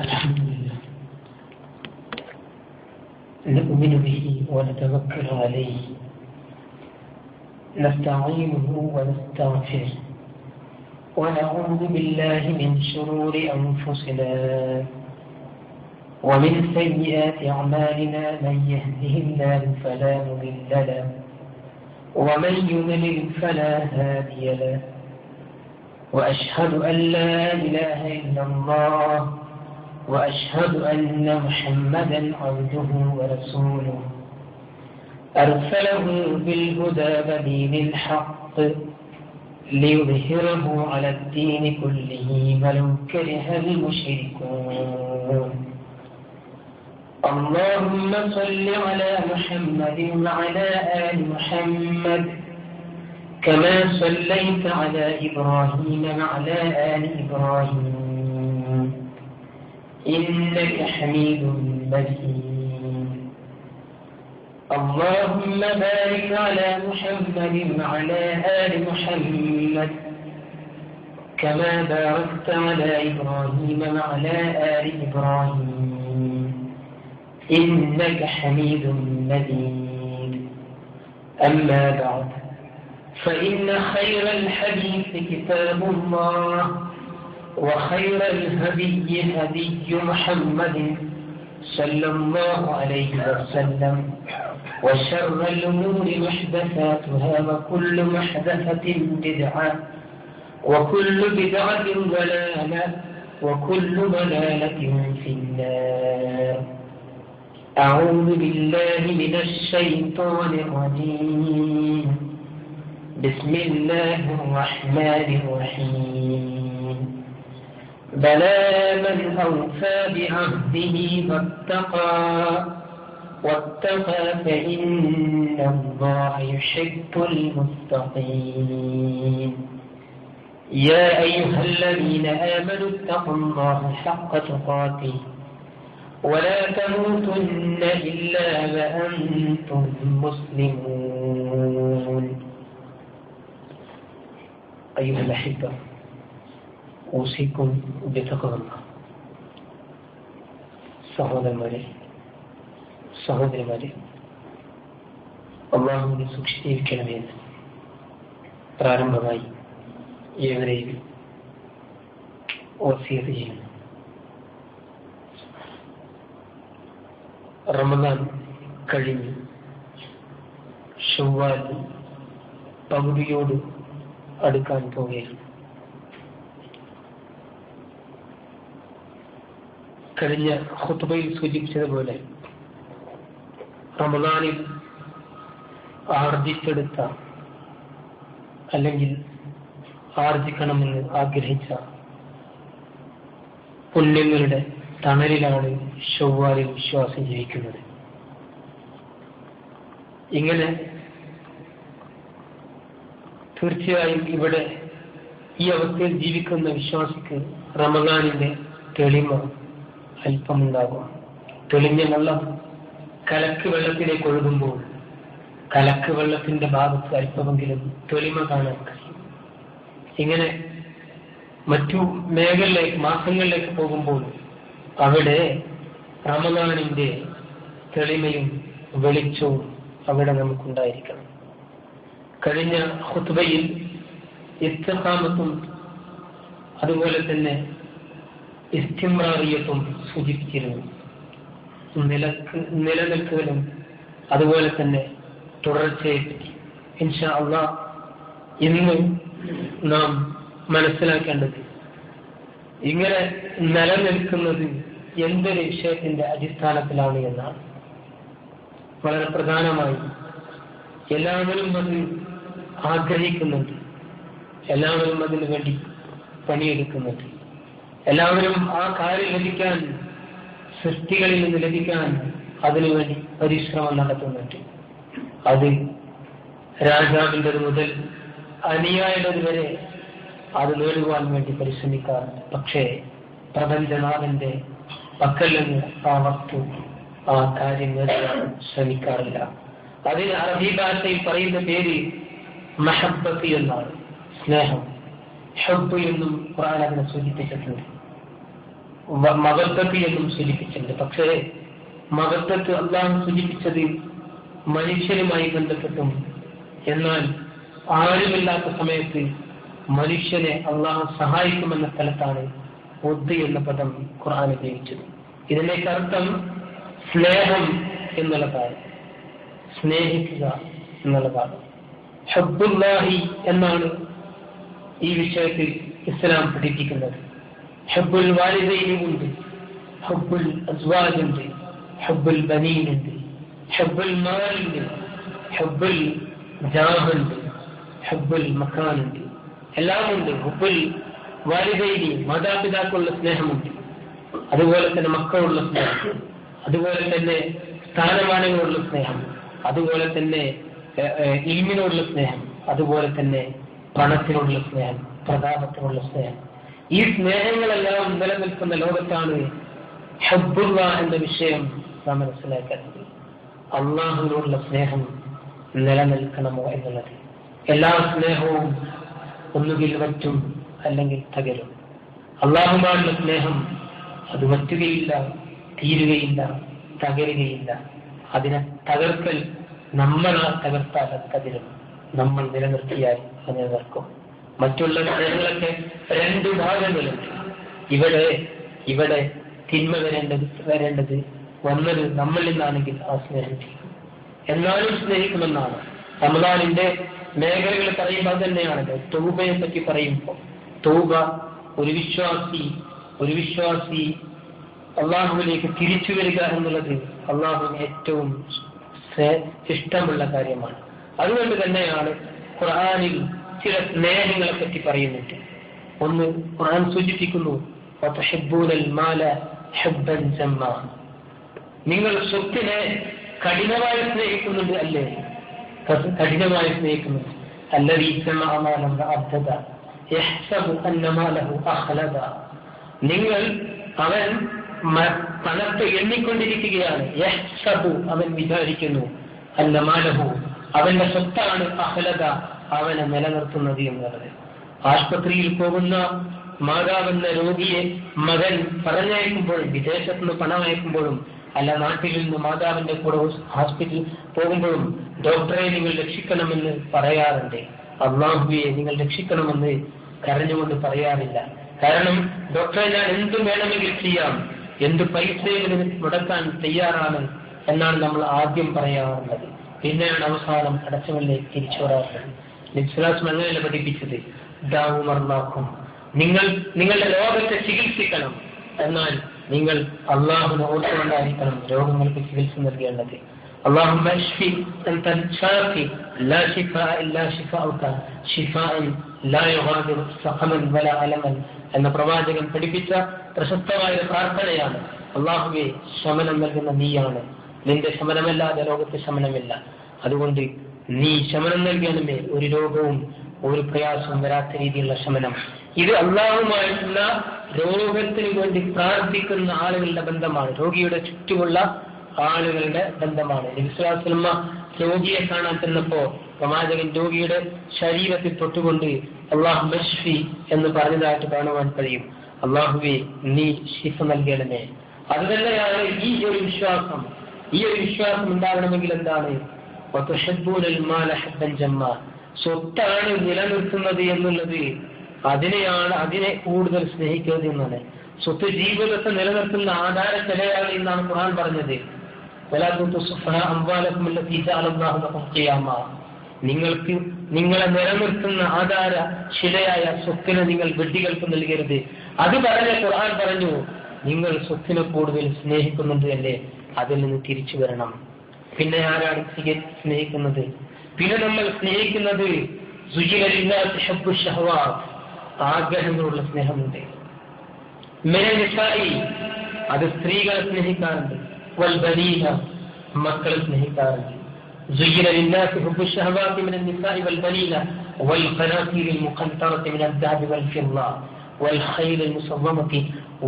الحمد لله نؤمن به ونتوكل عليه نستعينه ونستغفره ونعوذ بالله من شرور أنفسنا ومن سيئات أعمالنا من يهده الله فلا مضل له ومن يضلل فلا هادي له وأشهد أن لا إله إلا الله وأشهد أن محمدا عبده ورسوله أرسله بالهدى ودين الحق ليظهره على الدين كله ولو كره المشركون اللهم صل على محمد وعلى آل محمد كما صليت على إبراهيم وعلى آل إبراهيم إنك حميد مجيد اللهم بارك على محمد وعلى آل محمد كما باركت على إبراهيم وعلى آل إبراهيم إنك حميد مجيد أما بعد فإن خير الحديث كتاب الله وخير الهدي هدي محمد صلى الله عليه وسلم وشر الأمور محدثاتها وكل محدثة بدعة وكل بدعة ضلالة وكل ضلالة في النار أعوذ بالله من الشيطان الرجيم بسم الله الرحمن الرحيم بلى من أوفى بعهده واتقى فإن الله يحب المتقين يا أيها الذين آمنوا اتقوا الله حق تقاته ولا تموتن إلا وأنتم مسلمون أيها الأحبة أوصيكم بتقوى الله സഹോദരന്മാരെ അല്ലാഹുവിനെ സൂക്ഷിച്ചിരിക്കണമെന്ന് പ്രാരംഭമായി ഏവരെയും വസിയത്ത് ചെയ്യുന്നു. റമദാൻ കഴിഞ്ഞ് ശവ്വാൽ പകുതിയോട് അടുക്കാൻ പോവുകയാണ്. കഴിഞ്ഞ ഖുത്ബയിൽ സൂചിപ്പിച്ചതുപോലെ റമദാനിൽ ആർജിച്ചെടുത്ത അല്ലെങ്കിൽ ആർജിക്കണമെന്ന് ആഗ്രഹിച്ച പുണ്യങ്ങളുടെ തണലിലാണ് ശവ്വാലിൽ വിശ്വാസം ജയിക്കുന്നത്. ഇങ്ങനെ തീർച്ചയായും ഇവിടെ ഈ അവസ്ഥയിൽ ജീവിക്കുന്ന വിശ്വാസിക്ക് റമദാനിന്റെ തെളിമ അല്പമുണ്ടാകും. തെളിഞ്ഞ വെള്ളം കലക്ക് വെള്ളത്തിലേക്ക് ഒഴുകുമ്പോൾ കലക്ക് വെള്ളത്തിന്റെ ഭാഗത്ത് അല്പമെങ്കിലും തെളിമ കാണാൻ കഴിയും. ഇങ്ങനെ മറ്റു മേഖലയിലേക്ക് മാസങ്ങളിലേക്ക് പോകുമ്പോൾ അവിടെ റമദാനിന്റെ തെളിമയും വെളിച്ചവും അവിടെ നമുക്കുണ്ടായിരിക്കണം. കഴിഞ്ഞ ഖുത്ബയിൽ ഇസ്തിഖാമത്തും അതുപോലെ തന്നെ ഇസ്തിമ്രാറിയത്തും സൂചിപ്പിച്ചിരുന്നു. നിലനിൽക്കലും അതുപോലെ തന്നെ തുടർച്ചയെ പറ്റി ഇൻഷാ അല്ലാഹ് ഇന്ന് നാം മനസ്സിലാക്കേണ്ടത് ഇങ്ങനെ നിലനിൽക്കുന്നത് എന്തൊരു വിഷയത്തിന്റെ അടിസ്ഥാനത്തിലാണ് എന്നാണ്. വളരെ പ്രധാനമായി എല്ലാവരും അത് ആഗ്രഹിക്കുന്നുണ്ട്, എല്ലാവരും അതിനു വേണ്ടി പണിയെടുക്കുന്നുണ്ട്, എല്ലാവരും ആ കാര്യം ലഭിക്കാൻ, സൃഷ്ടികളിൽ നിന്ന് ലഭിക്കാൻ അതിനുവേണ്ടി പരിശ്രമം നടത്തുന്നുണ്ട്. അത് രാജാവിൻ്റെത് മുതൽ അനുയായിയുടേത് വരെ അത് നേടുവാൻ വേണ്ടി പരിശ്രമിക്കാറുണ്ട്. പക്ഷേ പ്രപഞ്ചനാഥന്റെ പക്കൽ നിന്ന് ആ വസ്തു, ആ കാര്യം നേടുവാൻ ശ്രമിക്കാറില്ല. അതിന് അറബി ഭാഷയിൽ പറയുന്ന പേര് മഹബ്ബത്ത് എന്നാണ്, സ്നേഹം. ഹബ്ബ് എന്നും ഖുർആൻ അതിനെ സൂചിപ്പിച്ചിട്ടുണ്ട്. മഹത്വത്ത് എന്നും സൂചിപ്പിച്ചിട്ടുണ്ട്. പക്ഷേ മഹത്വത്ത് അള്ളാഹു സൂചിപ്പിച്ചത് മനുഷ്യനുമായി ബന്ധപ്പെട്ടും, എന്നാൽ ആരുമില്ലാത്ത സമയത്ത് മനുഷ്യനെ അള്ളാഹു സഹായിക്കുമെന്ന സ്ഥലത്താണ് ഒദ് എന്ന പദം ഖുർആൻ ഉപയോഗിച്ചത്. ഇതിലേക്ക് അർത്ഥം സ്നേഹം എന്നുള്ളതാണ്, സ്നേഹിക്കുക എന്നുള്ളതാണ്. ഹബ്ബുല്ലാഹി എന്നാണ് ഈ വിഷയത്തിൽ ഇസ്ലാം പഠിപ്പിക്കുന്നത്. ഹബ്ബുൽ വാലിദൈനുണ്ട്, ഹബ്ബുൽ അസ്വാജുണ്ട്, ഹബ്ബുൽ ബനീനുണ്ട്, ഹബ്ബുൽ മാലുണ്ട്, ഹബ്ബുൽ ജാഹുണ്ട്, ഹബ്ബുൽ മക്കാനുണ്ട്, എല്ലാമുണ്ട്. ഹബ്ബുൽ വാലിദൈനി മാതാപിതാക്കളുള്ള സ്നേഹമുണ്ട്, അതുപോലെ തന്നെ മക്കളുള്ള സ്നേഹം, അതുപോലെ തന്നെ സ്ഥാനമാനങ്ങളുള്ള സ്നേഹം, അതുപോലെ തന്നെ ഇൽമിനോടുള്ള സ്നേഹം, അതുപോലെ തന്നെ പണത്തിനോടുള്ള സ്നേഹം, പ്രതാപത്തിനുള്ള സ്നേഹം. ഈ സ്നേഹങ്ങളെല്ലാം നിലനിൽക്കുന്ന ലോകത്താണ് ഹബ്ബുള്ള എന്ന വിഷയം നാം മനസ്സിലാക്കുന്നത്. അള്ളാഹുവിനോടുള്ള സ്നേഹം നിലനിൽക്കണമോ എന്നുള്ളത്. എല്ലാ സ്നേഹവും ഒന്നുകിൽ വറ്റും അല്ലെങ്കിൽ തകരും. അള്ളാഹുമായുള്ള സ്നേഹം അത് വറ്റുകയില്ല, തീരുകയില്ല, തകരുകയില്ല. അതിനെ തകർക്കൽ നമ്മൾ തകർത്താൽ അത് തകരും, നമ്മൾ നിലനിർത്തിയാൽ അത് നിലനിർക്കും. മറ്റുള്ള സ്നേഹങ്ങളൊക്കെ രണ്ട് ഭാഗങ്ങളുണ്ട്. ഇവിടെ തിന്മ വരേണ്ടത് വന്നത് നമ്മളിൽ നിന്നാണെങ്കിൽ ആ സ്നേഹം ചെയ്യും, എന്നാലും സ്നേഹിക്കുമെന്നാണ്. റമദാനിന്റെ മേഖലകൾ പറയുമ്പോൾ തന്നെയാണത്. തൗബയെ പറ്റി പറയുമ്പോൾ തൗബ ഒരു വിശ്വാസി അള്ളാഹുവിലേക്ക് തിരിച്ചു വരിക എന്നുള്ളത് അള്ളാഹുവിന് ഏറ്റവും ഇഷ്ടമുള്ള കാര്യമാണ്. അതുകൊണ്ട് തന്നെയാണ് ഖുർആനിൽ ചില സ്നേഹങ്ങളെ പറ്റി പറയുന്നുണ്ട്. ഒന്ന് ഖുർആൻ സൂചിപ്പിക്കുന്നു, നിങ്ങൾ സ്വത്തിനെ കഠിനമായി സ്നേഹിക്കുന്നുണ്ട് അല്ലേ? കഠിനമായി സ്നേഹിക്കുന്നുണ്ട്. നിങ്ങൾ അവൻ പണത്തെ എണ്ണിക്കൊണ്ടിരിക്കുകയാണ്. അവൻ വിചാരിക്കുന്നു അന്നമാലഹു അവന്റെ സ്വത്താണ് അഹ്ലദ അവനെ നിലനിർത്തുന്നത് എന്നുള്ളത്. ആശുപത്രിയിൽ പോകുന്ന മാതാവെന്ന രോഗിയെ മകൻ പറഞ്ഞയക്കുമ്പോഴും, വിദേശത്ത് നിന്ന് പണം അയക്കുമ്പോഴും, അല്ല നാട്ടിൽ നിന്ന് മാതാവിന്റെ കൂടെ ഹോസ്പിറ്റലിൽ പോകുമ്പോഴും ഡോക്ടറെ നിങ്ങൾ രക്ഷിക്കണമെന്ന് പറയാറുണ്ട്. അള്ളാഹുവെ നിങ്ങൾ രക്ഷിക്കണമെന്ന് കരഞ്ഞുകൊണ്ട് പറയാറില്ല. കാരണം ഡോക്ടറെ ഞാൻ എന്തും വേണമെങ്കിൽ ചെയ്യാം, എന്ത് പൈസയും മുടക്കാൻ തയ്യാറാണ് എന്നാണ് നമ്മൾ ആദ്യം പറയാറുള്ളത്. പിന്നെയാണ് അവസാനം അടച്ചവനിലേക്ക് തിരിച്ചു വരാറുള്ളത്. നിസ്ലാസം അങ്ങനെയല്ല പഠിപ്പിച്ചത്. ദാവുമർലാക്കും, നിങ്ങൾ നിങ്ങളുടെ രോഗത്തെ ചികിത്സിക്കണം, എന്നാൽ നിങ്ങൾ അള്ളാഹുവിനെ ഓർത്തുകൊണ്ടായിരിക്കണം രോഗങ്ങൾക്ക് ചികിത്സ നൽകേണ്ടത്. അല്ലാഹുമ്മ ഇശ്ഫി അൻത ശാഫി ലാ ശിഫാഅ ഇല്ലാ ശിഫാഉക ശിഫാഅൻ ലാ യുഗാദിറു സഖമൻ വലാ അലമൻ എന്ന പ്രവാചകൻ പഠിപ്പിച്ച പ്രശസ്തമായ പ്രാർത്ഥനയാണ്. അള്ളാഹുവെ, ശമനം നൽകുന്ന നീയാണ്, നിന്റെ ശമനമല്ലാതെ ലോകത്ത് ശമനമില്ല. അതുകൊണ്ട് നീ ശമനം നൽകണമേ, ഒരു രോഗവും ഒരു പ്രയാസവും വരാത്ത രീതിയിലുള്ള ശമനം. ഇത് അള്ളാഹുമായിട്ടുള്ള രോഗത്തിന് വേണ്ടി പ്രാർത്ഥിക്കുന്ന ആളുകളുടെ ബന്ധമാണ്, രോഗിയുടെ ചുറ്റുമുള്ള ആളുകളുടെ ബന്ധമാണ്. നബി സ്വല്ലല്ലാഹു അലൈഹി വസല്ലം രോഗിയെ കാണാൻ ചെന്നപ്പോ പ്രവാചകൻ രോഗിയുടെ ശരീരത്തിൽ തൊട്ടുകൊണ്ട് അല്ലാഹുമ്മ ഇശ്ഫി എന്ന് പറഞ്ഞതായിട്ട് കാണുവാൻ കഴിയും. അള്ളാഹുവെ, നീ ശിഫ നൽകണമേ. അത് തന്നെയാണ് ഈ ഒരു വിശ്വാസം ഉണ്ടാകണമെങ്കിൽ എന്താണ്? സ്വത്താണ് നിലനിർത്തുന്നത് എന്നുള്ളത്, അതിനെ കൂടുതൽ സ്നേഹിക്കുന്നത് എന്നാണ്. സ്വത്ത് ജീവിതത്തെ നിലനിർത്തുന്ന ആധാരശിലയാണ് എന്നാണ് ഖുർആൻ പറഞ്ഞത്. നിങ്ങളെ നിലനിർത്തുന്ന ആധാര ശിലയായ സ്വത്തിനെ നിങ്ങൾ വെഡ്ഡികൾക്ക് നൽകരുത്. അത് പറഞ്ഞ ഖുർആൻ പറഞ്ഞു, നിങ്ങൾ സ്വത്തിനെ കൂടുതൽ സ്നേഹിക്കുന്നുണ്ട് അല്ലേ, അതിൽ നിന്ന് തിരിച്ചു വരണം. പിന്നെ ആരാണ് സ്നേഹിക്കുന്നത്? പിന്നെ നമ്മൾ സ്നേഹിക്കുന്നത് ആഗ്രഹങ്ങളുള്ള സ്നേഹമുണ്ട്. അത് സ്ത്രീകളെ സ്നേഹിക്കാറുണ്ട്, വൽബനീന മക്കളെ സ്നേഹിക്കാറുണ്ട്. زين للناس حب الشهوات من النساء والبنين والقناطير المقنطرة من الذهب والفضة والخيل المسومة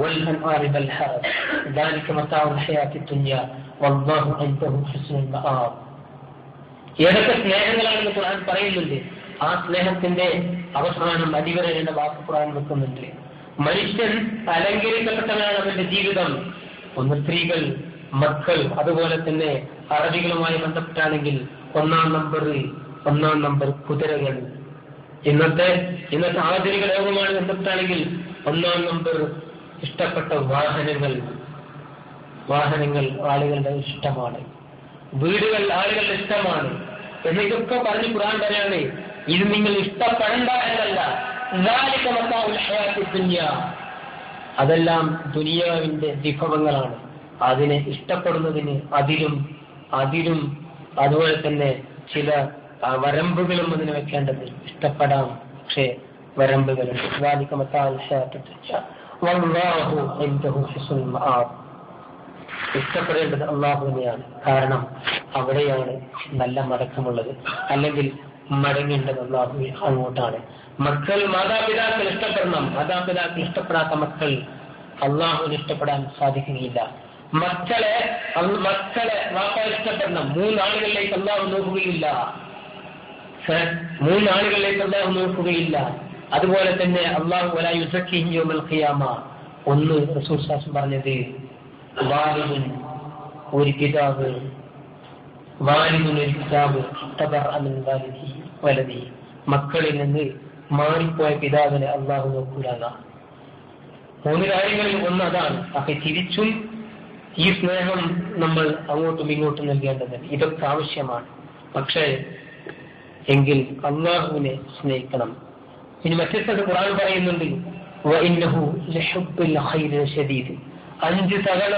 والأنعام والحرث ذلك متاع الحياة الدنيا والله عنده حسن المآب. ഏതൊക്കെ സ്നേഹങ്ങളാണെന്ന് ഖുർആൻ പറയുന്നുണ്ട്. ആ സ്നേഹത്തിന്റെ അവസാനം അടിവരേണ്ട വാക്ക് ഖുർആൻ വെക്കുന്നുണ്ട്. മനുഷ്യൻ അലങ്കരിക്കപ്പെട്ടവനാണ് അവന്റെ ജീവിതം. ഒന്ന് സ്ത്രീകൾ, മക്കൾ, അതുപോലെ തന്നെ അറബികളുമായി ബന്ധപ്പെട്ടാണെങ്കിൽ ഒന്നാം നമ്പർ കുതിരകൾ. ഇന്നത്തെ ആധുനിക ലോകവുമായി ബന്ധപ്പെട്ടാണെങ്കിൽ ഒന്നാം നമ്പർ ഇഷ്ടപ്പെട്ട വാഹനങ്ങൾ ആളുകളുടെ ഇഷ്ടമാണ്, വീടുകൾ ആളുകളുടെ ഇഷ്ടമാണ്. എന്നിതൊക്കെ പറഞ്ഞ് ഖുർആൻ പറയാണ്, ഇത് നിങ്ങൾ ഇഷ്ടപ്പെടേണ്ട എന്നല്ല, അതെല്ലാം ദുനിയാവിന്റെ വിഭവങ്ങളാണ്. അതിനെ ഇഷ്ടപ്പെടുന്നതിന് അതിലും അതുപോലെ തന്നെ ചില വരമ്പുകളും അതിന് വെക്കേണ്ടത്. ഇഷ്ടപ്പെടാം, പക്ഷേ വരമ്പുകളും. ഇഷ്ടപ്പെടേണ്ടത് അള്ളാഹുവിനെയാണ്, കാരണം അവിടെയാണ് നല്ല മടക്കമുള്ളത്. അല്ലെങ്കിൽ മടങ്ങേണ്ടത് അള്ളാഹു അങ്ങോട്ടാണ്. മാതാപിതാക്കൾ ഇഷ്ടപ്പെടണം. മാതാപിതാക്കൾ ഇഷ്ടപ്പെടാത്ത മക്കൾ അള്ളാഹുവിന് ഇഷ്ടപ്പെടാൻ സാധിക്കുകയില്ല. മക്കളെ വാപ്പ ഇഷ്ടപ്പെടണം. മൂന്നാളുകളിലേക്ക് അള്ളാഹു നോക്കുകയില്ല. അതുപോലെ തന്നെ അള്ളാഹു വലാ യുസക്കിഹിം യൗമൽ ഖിയാമ. ഒന്ന് റസൂൽ സല്ലല്ലാഹു അലൈഹി വസല്ലം പറഞ്ഞത്, വാലിദുൻ ഒരു പിതാവ് വലതി, മക്കളിൽ നിന്ന് മാറിപ്പോയ പിതാവിനെ അള്ളാഹു നോക്കൂല. മൂന്ന് കാര്യങ്ങളിൽ ഒന്ന് അതാണ്. അപ്പൊ തിരിച്ചും ഈ സ്നേഹം നമ്മൾ അങ്ങോട്ടും ഇങ്ങോട്ടും നൽകേണ്ടത് ഇതൊക്കെ ആവശ്യമാണ്. പക്ഷേ എങ്കിൽ അള്ളാഹുവിനെ സ്നേഹിക്കണം. ഇനി മറ്റേ ഖുർആൻ പറയുന്നുണ്ട്, വഇന്നഹു ലഹുബ്ബുൽ ഖൈരി ശദീദ്. 5 തവണ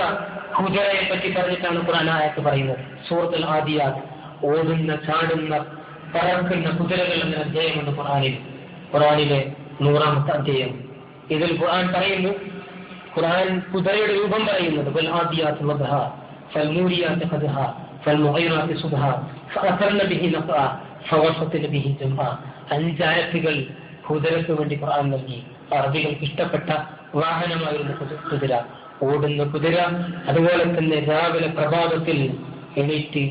കുതിരയെ പറ്റി പറഞ്ഞിട്ടാണ് ഖുർആൻ ആയത്ത് പറയുന്നത്. സൂറത്തുൽ ആദിയാത്ത്. ഓടുന്ന, ചാടുന്ന, പറക്കുന്ന കുതിരകൾ എന്ന അധ്യായമുണ്ട് ഖുർആനിലെ 100-ാമത്തെ അധ്യായം. ഇതിൽ ഖുർആൻ പറയുന്നു, ഖുർആൻ കുതിരയുടെ രൂപം പറയുന്നത്, വൽ ആദിയാത്ത് വദ്ഹ ഫൽമൂരിയാത്ത് ഖദ്ഹ ഫൽമുഗീറാത്ത് സുബ്ഹ ഫഅസർന ബിഹി നഖഅ ഫവസത്ന ബിഹി ജംഅ. 5 ആയത്തുകൾ കുതിരയ്ക്ക് വേണ്ടി ഖുർആൻ നൽകി. അറബികൾക്ക് ഇഷ്ടപ്പെട്ട വാഹനമായിരുന്നു കുതിര. ഓടുന്ന കുതിര, അതുപോലെ തന്നെ രാവിലെ പ്രഭാതത്തിൽ എണീറ്റ്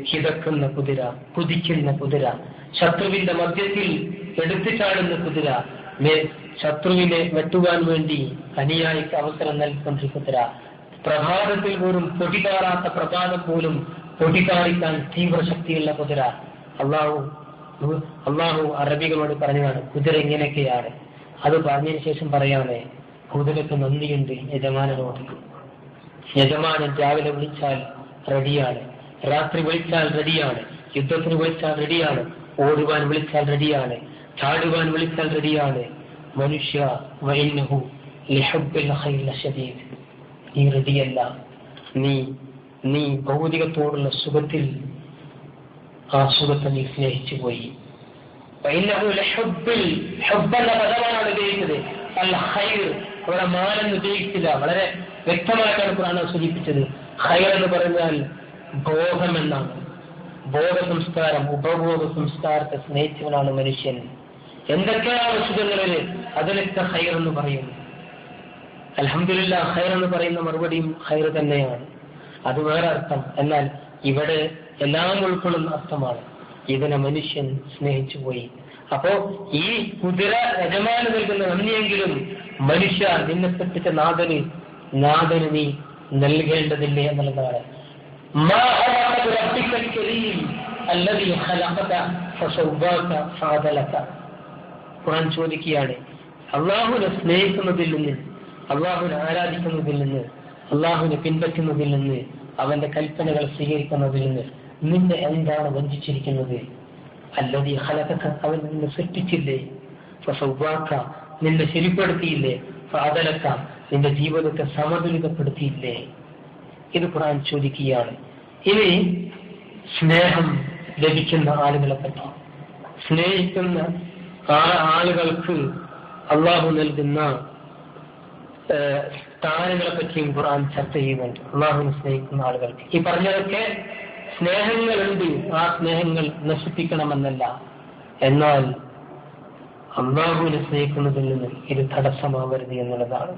കിതക്കുന്ന കുതിര, കുതിക്കുന്ന കുതിര, ശത്രുവിന്റെ മധ്യത്തിൽ എടുത്തു ചാടുന്ന കുതിര, ശത്രുവിനെ വെട്ടുവാൻ വേണ്ടി അനുയായിക്ക് അവസരം നൽകിക്കൊണ്ടിരിക്കുന്ന കുതിര, പ്രഭാതത്തിൽ പോലും പൊടികാറാത്ത പ്രഭാതം പോലും പൊടികാറിക്കാൻ തീവ്രശക്തിയുള്ള കുതിര. അള്ളാഹു അറബികളോട് പറഞ്ഞതാണ് കുതിര ഇങ്ങനെയൊക്കെയാണ്. അത് പറഞ്ഞതിന് ശേഷം പറയാണ്, കുതിരക്ക് നന്ദിയുണ്ട് യജമാനോട്. യജമാനൻ രാവിലെ വിളിച്ചാൽ റെഡിയാണ്, രാത്രി വിളിച്ചാൽ റെഡിയാണ്, യുദ്ധത്തിന് വിളിച്ചാൽ റെഡിയാണ്, ഓടുവാൻ വിളിച്ചാൽ റെഡിയാണ്, ചാടുവാൻ വിളിച്ചാൽ റെഡിയാണ്. മനുഷ്യ വഇന്നഹു ലിഹുബ്ബിൽ ഖൈരി ശദീദ്. നീ റെഡിയല്ല, നീ ഭൗതികത്തോടുള്ള സുഖത്തിൽ ആ സുഖത്തെ നീ സ്നേഹിച്ചു പോയി. വഇന്നഹു ലിഹുബ്ബിൽ ഹുബ്ബെന്ന പദമാണ് ഉപയോഗിച്ചത്. അൽ ഖൈർ അവിടെ മാനെന്ന് ഉപയോഗിച്ചില്ല. വളരെ വ്യക്തമായിട്ടാണ് ഖുർആൻ സൂചിപ്പിച്ചത്. ഖൈർ എന്ന് പറഞ്ഞാൽ ഭോഗം എന്നാണ്. ഭോഗ സംസ്കാരം, ഉപഭോഗ സംസ്കാരത്തെ സ്നേഹിച്ചവനാണ് മനുഷ്യൻ. എന്തൊക്കെയാണ് സുഖങ്ങളിൽ അതിനൊക്കെ ഖൈർ എന്ന് പറയും. അൽഹംദുലില്ലാഹ്, ഖൈർ എന്ന് പറയുന്ന മറുപടിയും ഖൈർ തന്നെയാണ്. അത് വേറെ അർത്ഥം. എന്നാൽ ഇവിടെ എല്ലാം ഉൾക്കൊള്ളുന്ന അർത്ഥമാണ്. ഇതിനെ മനുഷ്യൻ സ്നേഹിച്ചു പോയി. അപ്പോ ഈ കുതിര യജമാന് നൽകുന്ന നന്ദിയെങ്കിലും മനുഷ്യ നിന്നെ സൃഷ്ടിച്ച നാഥന് നീ നൽകേണ്ടതില്ലേ എന്നുള്ളതാണ്. ഖുർആൻ ചോദിക്കുകയാണ്, അള്ളാഹുവിനെ സ്നേഹിക്കുന്നതിൽ നിന്ന്, അള്ളാഹുവിനെ ആരാധിക്കുന്നതിൽ നിന്ന്, അള്ളാഹുവിനെ പിൻപറ്റുന്നതിൽ നിന്ന്, അവന്റെ കൽപ്പനകൾ സ്വീകരിക്കുന്നതിൽ നിന്ന് നിന്നെ എന്താണ് വഞ്ചിച്ചിരിക്കുന്നത്? അല്ലദീ ഖലഖക, അവൻ നിന്നെ സൃഷ്ടിച്ചില്ലേ? ഫസവ്വാക, നിന്നെ ശരിപ്പെടുത്തിയില്ലേ? ഫഅദലക, നിന്റെ ജീവിതത്തെ സമതുലിതപ്പെടുത്തിയില്ലേ? ഇത് ഖുർആൻ ചോദിക്കുകയാണ്. ഇനി സ്നേഹം ലഭിക്കുന്ന ആളുകളെ പറ്റി, സ്നേഹിക്കുന്ന ആളുകൾക്ക് അള്ളാഹു നൽകുന്ന സ്ഥാനങ്ങളെ പറ്റിയും ഖുർആൻ ചർച്ച ചെയ്യുന്നുണ്ട്. അള്ളാഹുവിനെ സ്നേഹിക്കുന്ന ആളുകൾക്ക് ഈ പറഞ്ഞതൊക്കെ സ്നേഹങ്ങളുണ്ട്. ആ സ്നേഹങ്ങൾ നശിപ്പിക്കണമെന്നല്ല. എന്നാൽ അള്ളാഹുവിനെ സ്നേഹിക്കുന്നതിൽ നിന്ന് ഇത് തടസ്സമാവരുത് എന്നുള്ളതാണ്.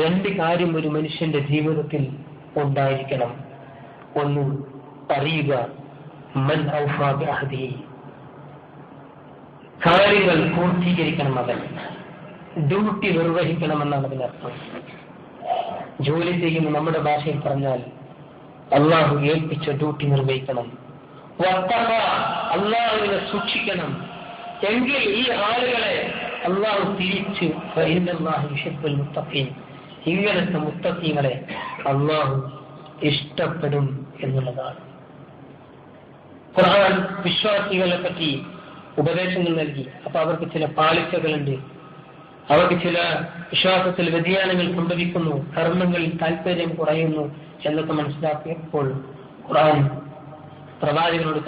രണ്ട് കാര്യം ഒരു മനുഷ്യന്റെ ജീവിതത്തിൽ ഉണ്ടായിരിക്കണം. ഒന്ന്, അറിയുക മൻ ഔഫാ ബിഅഹ്ദിഹി, കാര്യങ്ങൾ പൂർത്തീകരിക്കണം, അവൻ ഡ്യൂട്ടി നിർവഹിക്കണമെന്നാണ് അതിനർത്ഥം. ജോലി ചെയ്യുന്ന നമ്മുടെ ഭാഷയിൽ പറഞ്ഞാൽ അള്ളാഹു ഏൽപ്പിച്ച ഡ്യൂട്ടി നിർവഹിക്കണം. അള്ളാഹുവിനെ സൂക്ഷിക്കണം. എങ്കിൽ ഈ ആളുകളെ അള്ളാഹു തിരിച്ച് ഇങ്ങനത്തെ മുത്തഖീങ്ങളെ അള്ളാഹു ഇഷ്ടപ്പെടും എന്നുള്ളതാണ്. ഖുർആൻ വിശ്വാസികളെ പറ്റി ഉപദേശങ്ങൾ നൽകി. അപ്പൊ അവർക്ക് ചില പാളിച്ചകളുണ്ട്, അവർക്ക് ചില വിശ്വാസത്തിൽ വ്യതിയാനങ്ങൾ സംഭവിക്കുന്നു, കർമ്മങ്ങളിൽ താല്പര്യം കുറയുന്നു എന്നൊക്കെ മനസ്സിലാക്കിയപ്പോൾ ഖുർആൻ പ്രവാചകനോട്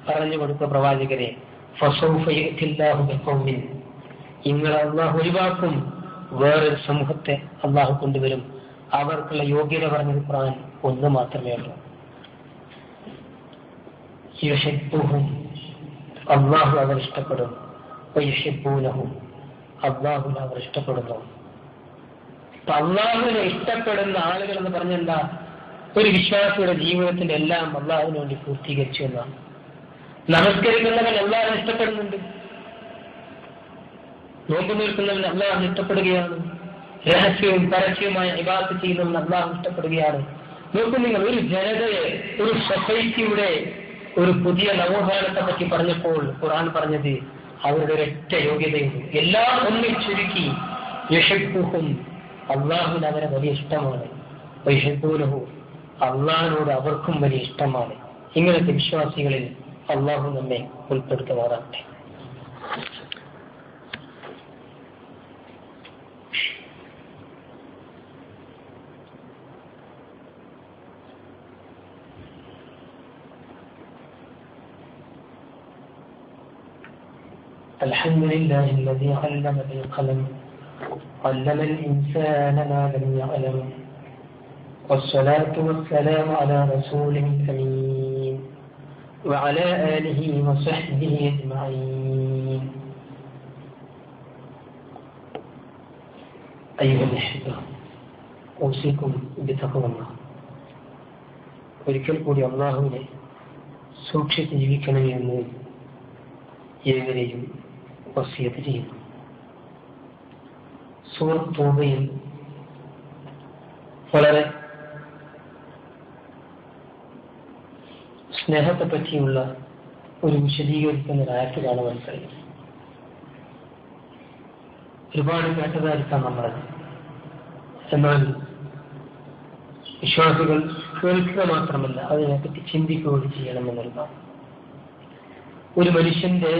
പറഞ്ഞു കൊടുത്ത പ്രവാചകരെ, നിങ്ങളെ അള്ളാഹു ഒഴിവാക്കും, വേറൊരു സമൂഹത്തെ അള്ളാഹു കൊണ്ടുവരും. അവർക്കുള്ള യോഗ്യത പറഞ്ഞത് ഖുർആൻ ഒന്ന് മാത്രമേ ഉള്ളൂ. അള്ളാഹു അവർ ഇഷ്ടപ്പെടും, അള്ളാഹുവിനെ അവർ ഇഷ്ടപ്പെടുന്നു. അള്ളാഹുവിനെ ഇഷ്ടപ്പെടുന്ന ആളുകൾ എന്ന് പറഞ്ഞെന്താ? ഒരു വിശ്വാസിയുടെ ജീവിതത്തിന്റെ എല്ലാം അള്ളാഹുവിന് വേണ്ടി പൂർത്തീകരിച്ചു എന്നാണ്. നമസ്കരിക്കുന്നവൻ അള്ളാഹുവിനെ ഇഷ്ടപ്പെടുന്നുണ്ട്, നോമ്പ് നിൽക്കുന്നവൻ അള്ളാഹുവിനെ ഇഷ്ടപ്പെടുകയാണ്, രഹസ്യവും പരസ്യവുമായ ഇബാദത്ത് ചെയ്യുന്നവൻ അള്ളാഹു ഇഷ്ടപ്പെടുകയാണ്. നോക്കൂ നിങ്ങൾ, ഒരു ജനതയെ, ഒരു സൊസൈറ്റിയുടെ ഒരു പുതിയ നവോത്ഥാനത്തെ പറ്റി പറഞ്ഞപ്പോൾ ഖുർആൻ പറഞ്ഞത് അവരുടെ ഒരൊറ്റ യോഗ്യതയുണ്ട്. എല്ലാം ഒന്നിൽ ചുരുക്കി യഹബ്ബുഹും, അള്ളാഹുവിന് അവരെ വലിയ ഇഷ്ടമാണ്, വയഹബ്ബൂനഹു, അള്ളാഹിനോട് അവർക്കും വലിയ ഇഷ്ടമാണ്. ഇങ്ങനത്തെ വിശ്വാസികളിൽ അള്ളാഹു നമ്മെ ഉൾപ്പെടുത്തുമാറാകട്ടെ. الحمد لله الذي علم بالقلم علم الإنسان ما لم يعلم والصلاة والسلام على رسوله الأمين وعلى آله وصحبه أجمعين. أيها الأحبة أوصيكم بتقوى الله. ഒരിക്കൽ കൂടി അള്ളാഹുവിനെ സൂക്ഷിച്ച് ജീവിക്കണമെന്ന് ഏവരെയും വസിയത്ത് ചെയ്യുന്നു. സൂറത്ത് തൗബയിൽ വളരെ സ്നേഹത്തെ പറ്റിയുള്ള ഒരു വിശദീകരിക്കുന്ന ആയത്ത് കാണുവാൻ കഴിയും. ഒരുപാട് കേട്ടതായിരിക്കാം നമ്മളത്, എന്നാൽ വിശ്വാസികൾ കേൾക്കുക മാത്രമല്ല അതിനെപ്പറ്റി ചിന്തിക്കുകയും ചെയ്യണമെന്നുള്ളതാണ്. ഒരു മനുഷ്യന്റെ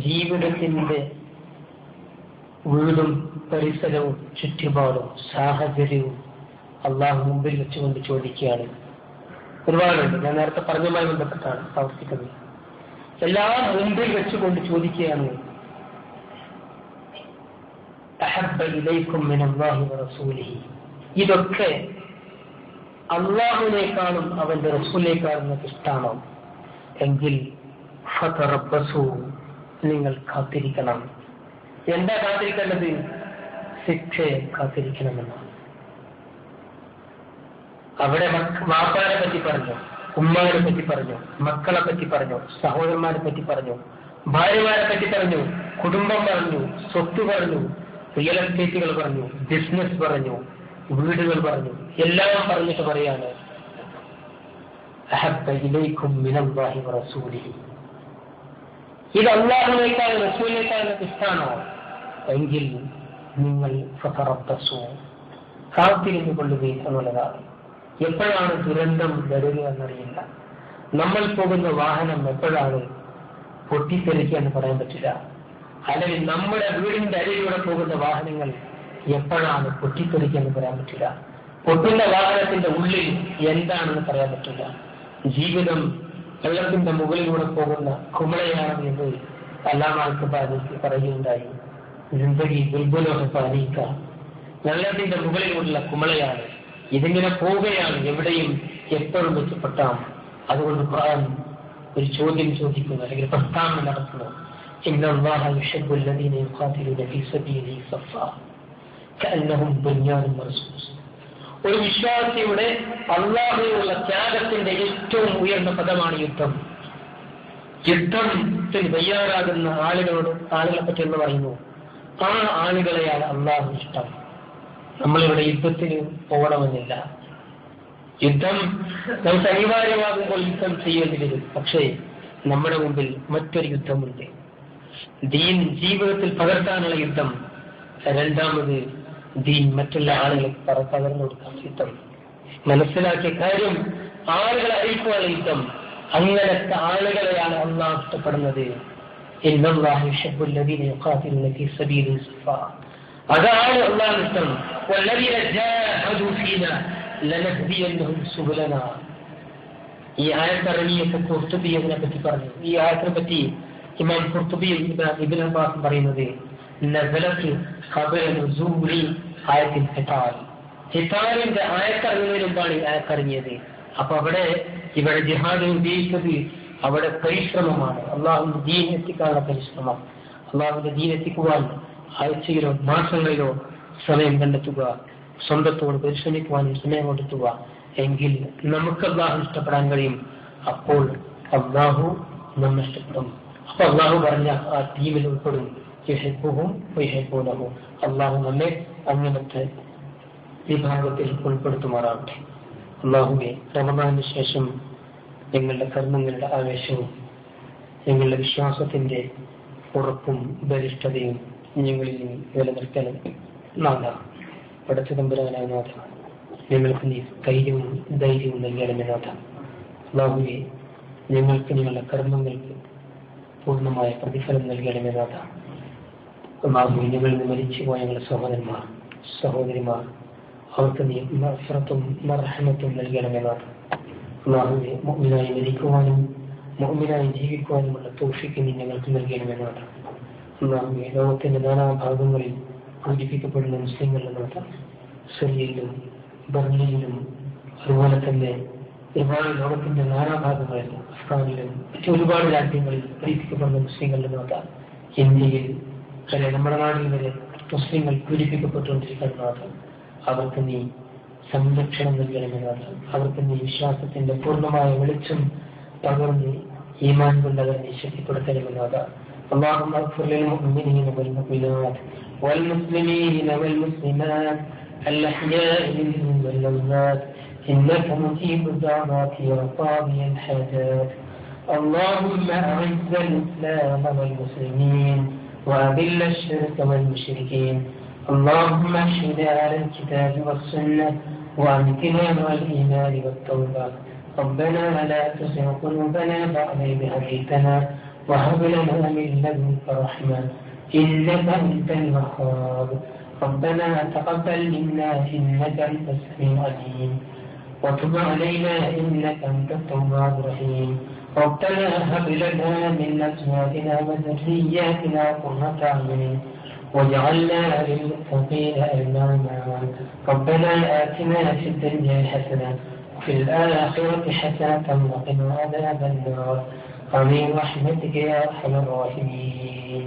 ജീവിതത്തിന്റെ വീടും പരിസരവും ചുറ്റുപാടും സാഹചര്യവും അള്ളാഹു മുമ്പിൽ വെച്ചുകൊണ്ട് ചോദിക്കുകയാണ്. ഒരുപാടുണ്ട്, ഞാൻ നേരത്തെ പറഞ്ഞതുമായി ബന്ധപ്പെട്ടാണ് പ്രവർത്തിക്കുന്നത്. എല്ലാം മുമ്പിൽ വെച്ചുകൊണ്ട് ചോദിക്കുകയാണ്, അഹബ്ബ ഇലൈക്കും മിനല്ലാഹി വറസൂലിഹി, ഇതൊക്കെ അള്ളാഹുവിനേക്കാളും അവന്റെ റസൂലിനേക്കാളും നിങ്ങൾക്ക് ഇഷ്ടമാണോ? എങ്കിൽ ഫതറബ്ബസു, നിങ്ങൾ കാത്തിരിക്കണം. എന്താ കാത്തിരിക്കേണ്ടത്? ശിക്ഷയെ കാത്തിരിക്കണമെന്നാണ്. അവിടെ വാപ്പാരെ പറ്റി പറഞ്ഞു, ഉമ്മാരെ പറ്റി പറഞ്ഞു, മക്കളെ പറ്റി പറഞ്ഞു, സഹോദരന്മാരെ പറ്റി പറഞ്ഞു, ഭാര്യമാരെ പറ്റി പറഞ്ഞു, കുടുംബം പറഞ്ഞു, സ്വത്ത് പറഞ്ഞു, റിയൽ എസ്റ്റേറ്റുകൾ പറഞ്ഞു, ബിസിനസ് പറഞ്ഞു, വീടുകൾ പറഞ്ഞു, എല്ലാം പറഞ്ഞിട്ട് പറയാണ് അഹബ്ബ ഇലൈക്കും മിനല്ലാഹി വറസൂലിഹി, ഇത് അല്ലാഹുവിനേക്കാൾ റസൂലിനേക്കാൾ ഇഷ്ടമാണോ? എങ്കിൽ നിങ്ങൾ ഫതറബ്ബസു, കാത്തിരുന്നു കൊള്ളുകയും എന്നുള്ളതാണ്. എപ്പോഴാണ് ദുരന്തം വരിക എന്നറിയില്ല. നമ്മൾ പോകുന്ന വാഹനം എപ്പോഴാണ് പൊട്ടിത്തെറിക്കുക എന്ന് പറയാൻ പറ്റില്ല. അല്ലെങ്കിൽ നമ്മുടെ വീടിന്റെ അരികിലൂടെ പോകുന്ന വാഹനങ്ങൾ എപ്പോഴാണ് പൊട്ടിത്തെറിക്കുക എന്ന് പറയാൻ പറ്റില്ല. പൊട്ടുന്ന വാഹനത്തിന്റെ ഉള്ളിൽ എന്താണെന്ന് പറയാൻ പറ്റില്ല. ജീവിതം വെള്ളത്തിന്റെ മുകളിലൂടെ പോകുന്ന കുമളയാണ് എന്ന് അല്ലാമാർക്ക് പറയുകയുണ്ടായി. ജിന്ദഗി ബുൽബുലോഹ പാലിക്ക, വെള്ളത്തിന്റെ മുകളിലുള്ള കുമളയാണ്. ഇതിങ്ങനെ പോവുകയാണ്, എവിടെയും എപ്പോഴും വെച്ചപ്പെട്ടാം. അതുകൊണ്ട് ഖുർആൻ ഒരു ചോദ്യം ചോദിക്കുന്നു, അല്ലെങ്കിൽ പ്രസ്താവന നടത്തുന്നു. ഇന്നല്ലാഹ യുഹിബ്ബുൽ ലദീന യുഖാതിലൂന ഫീ സബീലിഹി സഫ്ഫാ കഅന്നഹും ബുന്യാനുൻ മർസൂസ്. ഒരു വിശ്വാസിയുടെ അള്ളാഹുവിനുള്ള ത്യാഗത്തിന്റെ ഏറ്റവും ഉയർന്ന പദമാണ് യുദ്ധം. യുദ്ധത്തിന് തയ്യാറാകുന്ന ആളുകളെ പറ്റി എന്ന് പറയുന്നു, ആ ആളുകളെയാണ് അള്ളാഹു ഇഷ്ടം. നമ്മളിവിടെ യുദ്ധത്തിന് പോകണമെന്നില്ല. യുദ്ധം നമുക്ക് അനിവാര്യമാകുമ്പോൾ യുദ്ധം ചെയ്യേണ്ടി വരും. പക്ഷേ നമ്മുടെ മുമ്പിൽ മറ്റൊരു യുദ്ധമുണ്ട്, ദീൻ ജീവിതത്തിൽ പകർത്താനുള്ള യുദ്ധം. രണ്ടാമത് ദീൻ മറ്റുള്ള ആളുകൾക്ക് പകർന്നു കൊടുക്കാൻ യുദ്ധം. മനസ്സിലാക്കിയ കാര്യം ആളുകളെ അറിയിക്കാനുള്ള യുദ്ധം. അങ്ങനത്തെ ആളുകളെയാണ് അള്ളാഹു ഇഷ്ടപ്പെടുന്നത്. അതാണ് അള്ളാഹു ഇഷ്ടം. ഈ ആയത്തിറങ്ങിയൊക്കെ ഖുർത്തുബി അതിനെ പറ്റി പറഞ്ഞു. ഈ ആയത്തിനെ പറ്റി ഇമാം ഖുർത്തുബി ഇബ്നു അബ്ബാസ് പറയുന്നത് ഹിതാലിന്റെ ആയത്തിറങ്ങുന്നതിന് മുമ്പാണ് ഈ ആയത്തിറങ്ങിയത്. അപ്പൊ ഇവിടെ ജിഹാദ് ഉദ്ദേശിച്ചത് അവിടെ പരിശ്രമമാണ്, അള്ളാഹുവിന്റെ ദീൻ എത്തിക്കാനുള്ള പരിശ്രമം. അള്ളാഹുവിന്റെ ദീൻ എത്തിക്കുവാൻ ആഴ്ചയിലോ മാസങ്ങളിലോ സമയം കണ്ടെത്തുക, സ്വന്തത്തോട് പരിശ്രമിക്കുവാനും സമയം കണ്ടെത്തുക. എങ്കിൽ നമുക്ക് അള്ളാഹു ഇഷ്ടപ്പെടാൻ കഴിയും. അപ്പോൾ അള്ളാഹു നമ്മെ ഇഷ്ടപ്പെടും. അപ്പൊ അള്ളാഹു പറഞ്ഞ ആ ടീമിൽ ഉൾപ്പെടും. അള്ളാഹു നമ്മെ അങ്ങനത്തെ വിഭാഗത്തിൽ ഉൾപ്പെടുത്തുമാറാവട്ടെ. അള്ളാഹുവെ, റമദാനിന് ശേഷം ഞങ്ങളുടെ കർമ്മങ്ങളുടെ ആവേശവും ഞങ്ങളുടെ വിശ്വാസത്തിന്റെ ഉറപ്പും ബലിഷ്ഠതയും ഞങ്ങളിൽ നിലനിർത്തണം. നാഥ, പടച്ച തമ്പുരാനായ നാഥ, ഞങ്ങൾക്ക് നീ ധൈര്യവും നൽകണമേ നാഥ. അള്ളാഹുവെ, ഞങ്ങൾക്ക് ഞങ്ങളുടെ കർമ്മങ്ങൾക്ക് പൂർണ്ണമായ പ്രതിഫലം നൽകണമേ നാഥ. അള്ളാഹുവെ, ഞങ്ങളിൽ നിന്ന് മരിച്ചു പോയ ഞങ്ങളുടെ സഹോദരിമാർ അവർക്ക് നീ മഗ്ഫിറത്തും മർഹമത്തും നൽകണമേ നാഥ. അള്ളാഹുവെ, മുഅ്മിനായി മരിക്കുവാനും മുഅ്മിനായി ജീവിക്കുവാനുമുള്ള തൗഫീഖ് നീ ഞങ്ങൾക്ക് നൽകണമേ നാഥ. അള്ളാഹുവെ, ലോകത്തിന്റെ നാനാഭാഗങ്ങളിൽ പൂജിപ്പിക്കപ്പെടുന്ന മുസ്ലിങ്ങളുടെ നാഥ, സിറിയയിലും ബർലിയിലും അതുപോലെ തന്നെ ഒരുപാട് ലോകത്തിന്റെ നാനാഭാഗങ്ങളിൽ, അഫ്ഗാനിലും ഒരുപാട് രാജ്യങ്ങളിൽ പൂജിപ്പിക്കപ്പെടുന്ന മുസ്ലിങ്ങളുടെ നാഥ, ഇന്ത്യയിൽ വരെ നമ്മുടെ നാട്ടിൽ വരെ മുസ്ലിങ്ങൾ പീഡിപ്പിക്കപ്പെട്ടുകൊണ്ടിരിക്കുന്ന നാഥ, അവർക്ക് നീ സംരക്ഷണം നൽകണമേ നാഥ. അവർക്ക് നീ വിശ്വാസത്തിന്റെ പൂർണ്ണമായ വെളിച്ചം പകർന്ന് ഈമാൻ കൊണ്ട് അവർ നീ ശക്തിപ്പെടുത്തണമേ നാഥ. اللهم اغفر للمؤمنين والمؤمنات والمسلمين والمسلمات الأحياء منهم والأموات إنك مجيب الدعوات وقاضي الحاجات. اللهم أعز الإسلام والمسلمين وأذل الشرك والمشركين. اللهم احشنا على الكتاب والسنة وأمتنا مع الإيمان والتوبة. ربنا لا تزغ قلوبنا بعد إذ هديتنا وهب لنا من لدنك رحمة إنك أنت الوهاب. ربنا تقبل منا إنك أنت السميع العليم وتب علينا إنك أنت التواب الرحيم. ربنا هب لنا من أزواجنا وذرياتنا قرة أعين واجعلنا للمتقين إماما. ربنا آتنا في الدنيا حسنة وفي الآخرة حسنة وقنا عذاب النار. آمين برحمتك يا أرحم الراحمين.